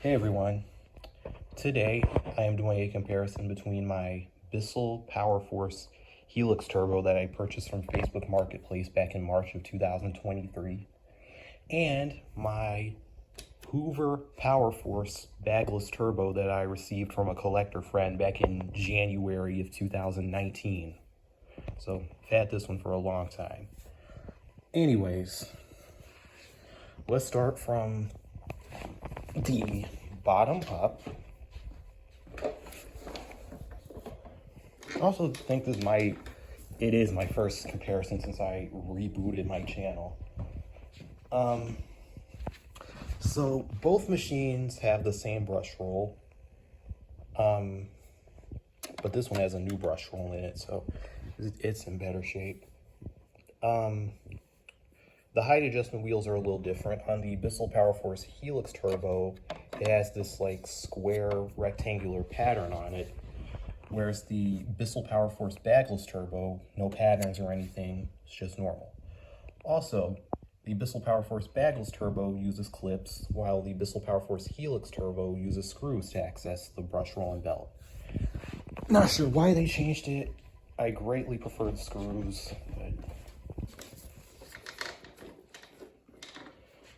Hey everyone, today I am doing a comparison between my Bissell PowerForce Helix Turbo that I purchased from Facebook Marketplace back in March of 2023 and my Hoover PowerForce Bagless Turbo that I received from a collector friend back in January of 2019. So I've had this one for a long time. Anyways, let's start from the bottom up. I also think it is my first comparison since I rebooted my channel. So both machines have the same brush roll, but this one has a new brush roll in it, so it's in better shape. The height adjustment wheels are a little different. On the Bissell PowerForce Helix Turbo, it has this like square rectangular pattern on it, whereas the Bissell PowerForce Bagless Turbo, no patterns or anything, it's just normal. Also, the Bissell PowerForce Bagless Turbo uses clips, while the Bissell PowerForce Helix Turbo uses screws to access the brush roll and belt. Not sure why they changed it. I greatly prefer the screws, but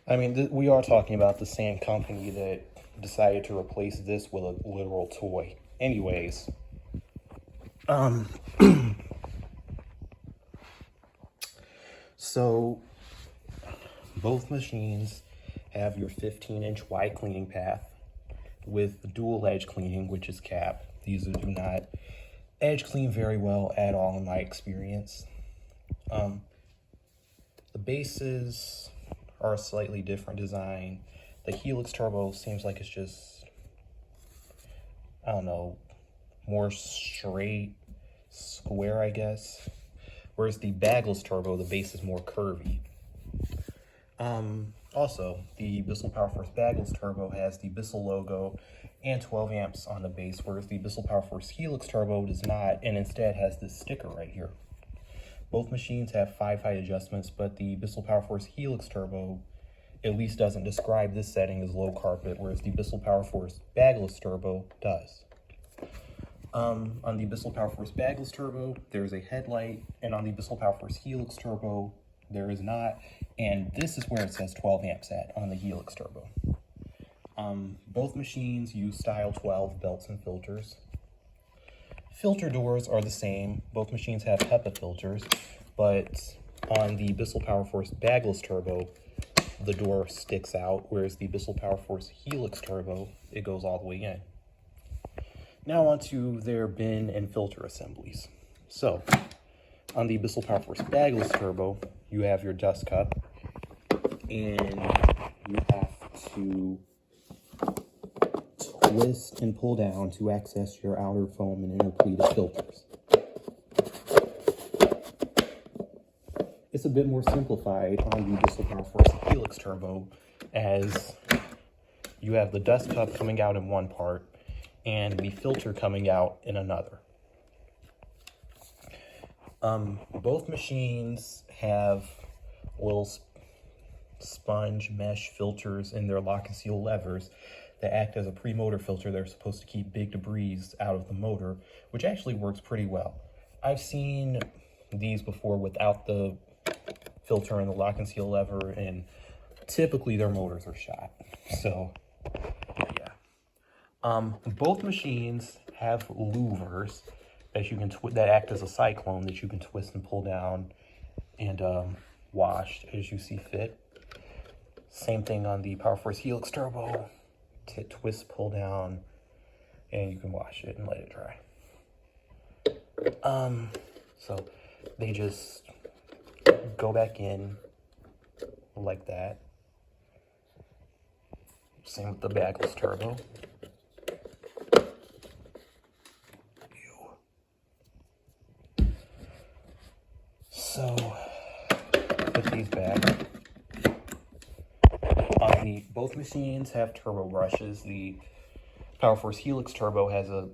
I mean, we are talking about the same company that decided to replace this with a literal toy. Anyways, so both machines have your 15-inch wide cleaning path with dual edge cleaning, which is cap. These do not edge clean very well at all in my experience. The bases are a slightly different design. The Helix Turbo seems like it's just, I don't know, more straight, square, I guess. Whereas the Bagless Turbo, the base is more curvy. Also, the Bissell PowerForce Bagless Turbo has the Bissell logo and 12 amps on the base, whereas the Bissell PowerForce Helix Turbo does not, and instead has this sticker right here. Both machines have 5 height adjustments, but the Bissell PowerForce Helix Turbo at least doesn't describe this setting as low carpet, whereas the Bissell PowerForce Bagless Turbo does. On the Bissell PowerForce Bagless Turbo, there is a headlight, and on the Bissell PowerForce Helix Turbo, there is not, and this is where it says 12 amps at on the Helix Turbo. Both machines use style 12 belts and filters. Filter doors are the same. Both machines have HEPA filters, but on the Bissell PowerForce Bagless Turbo, the door sticks out, whereas the Bissell PowerForce Helix Turbo, it goes all the way in. Now onto their bin and filter assemblies. So, on the Bissell PowerForce Bagless Turbo, you have your dust cup, and you have to twist and pull down to access your outer foam and inner pleated filters. It's a bit more simplified on the Bissell PowerForce Helix Turbo, as you have the dust cup coming out in one part and the filter coming out in another. Both machines have little sponge mesh filters in their lock and seal levers that act as a pre-motor filter. They're supposed to keep big debris out of the motor, which actually works pretty well. I've seen these before without the filter and the lock and seal lever, and typically their motors are shot. So, yeah. Both machines have louvers that you can that act as a cyclone that you can twist and pull down and wash as you see fit. Same thing on the PowerForce Helix Turbo. Twist, pull down, and you can wash it and let it dry. So they just go back in like that. Same with the Bagless Turbo. So put these back. Both machines have turbo brushes. The PowerForce Helix Turbo has a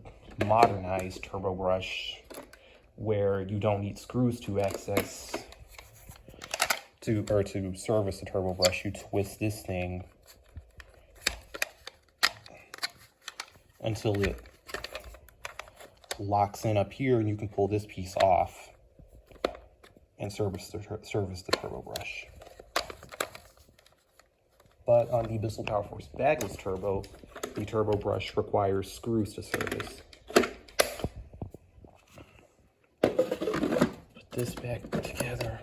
modernized turbo brush where you don't need screws to service the turbo brush. You twist this thing until it locks in up here, and you can pull this piece off and service the turbo brush. But on the Bissell PowerForce Bagless Turbo, the turbo brush requires screws to service. Put this back together.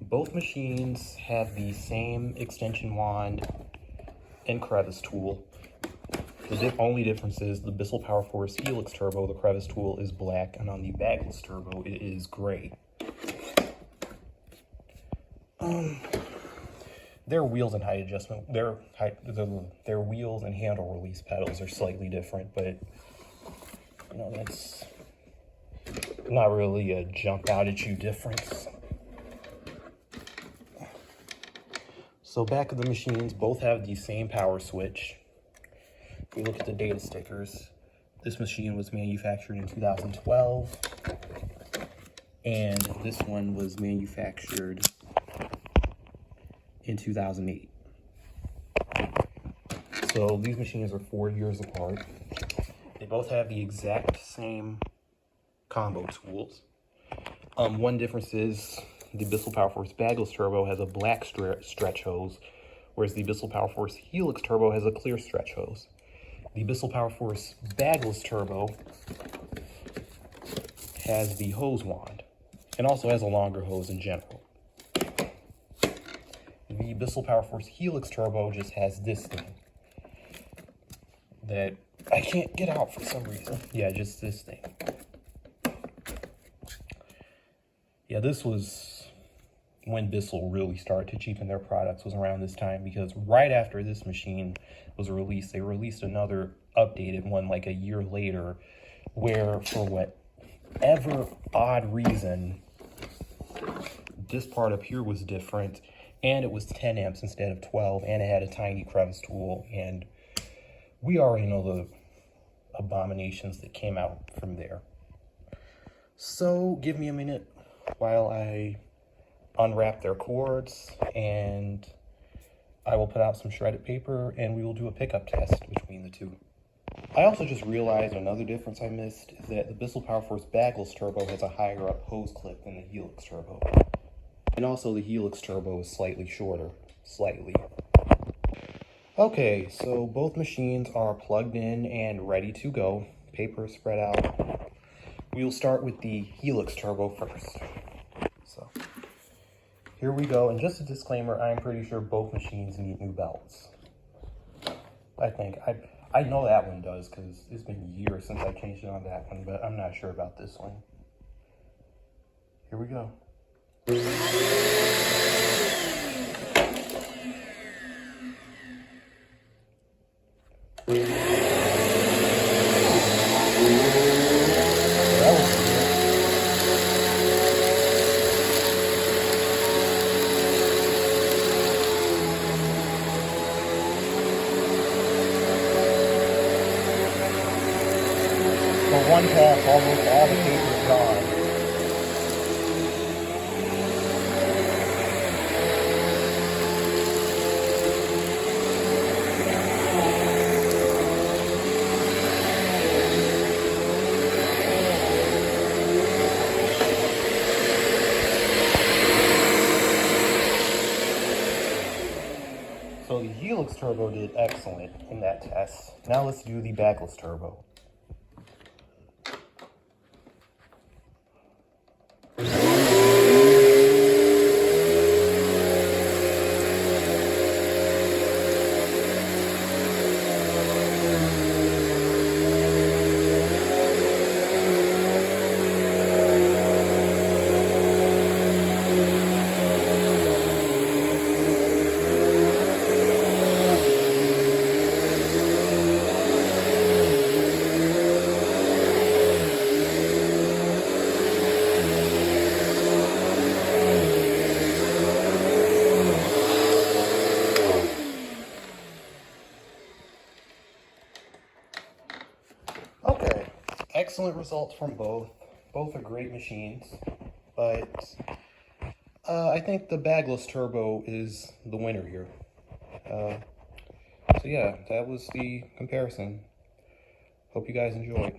Both machines have the same extension wand and crevice tool. The only difference is the Bissell PowerForce Helix Turbo, the crevice tool is black, and on the Bagless Turbo, it is gray. Their wheels and height adjustment, their wheels and handle release pedals are slightly different, but you know, that's not really a jump out at you difference. So back of the machines both have the same power switch. If we look at the data stickers, this machine was manufactured in 2012, and this one was manufactured in 2008. So these machines are 4 years apart. They both have the exact same combo tools. One difference is the Bissell PowerForce Bagless Turbo has a black stretch hose, whereas the Bissell PowerForce Helix Turbo has a clear stretch hose. The Bissell PowerForce Bagless Turbo has the hose wand, and also has a longer hose in general. The Bissell PowerForce Helix Turbo just has this thing that I can't get out for some reason. Yeah, just this thing. Yeah, this was when Bissell really started to cheapen their products, was around this time, because right after this machine was released, they released another updated one like a year later, where for whatever odd reason, this part up here was different, and it was 10 amps instead of 12, and it had a tiny crevice tool, and we already know the abominations that came out from there. So give me a minute while I unwrap their cords, and I will put out some shredded paper, and we will do a pickup test between the two. I also just realized another difference I missed is that the Bissell PowerForce Bagless Turbo has a higher up hose clip than the Helix Turbo. And also the Helix Turbo is slightly shorter, slightly. Okay, so both machines are plugged in and ready to go. Paper is spread out. We'll start with the Helix Turbo first. So here we go, and just a disclaimer, I'm pretty sure both machines need new belts. I think, I know that one does, because it's been years since I changed it on that one, but I'm not sure about this one. Here we go. For one pass, almost all the paper is gone. So the Helix Turbo did excellent in that test. Now let's do the Bagless Turbo. Okay, excellent results from both. Both are great machines, but I think the Bagless Turbo is the winner here. So yeah, that was the comparison. Hope you guys enjoyed.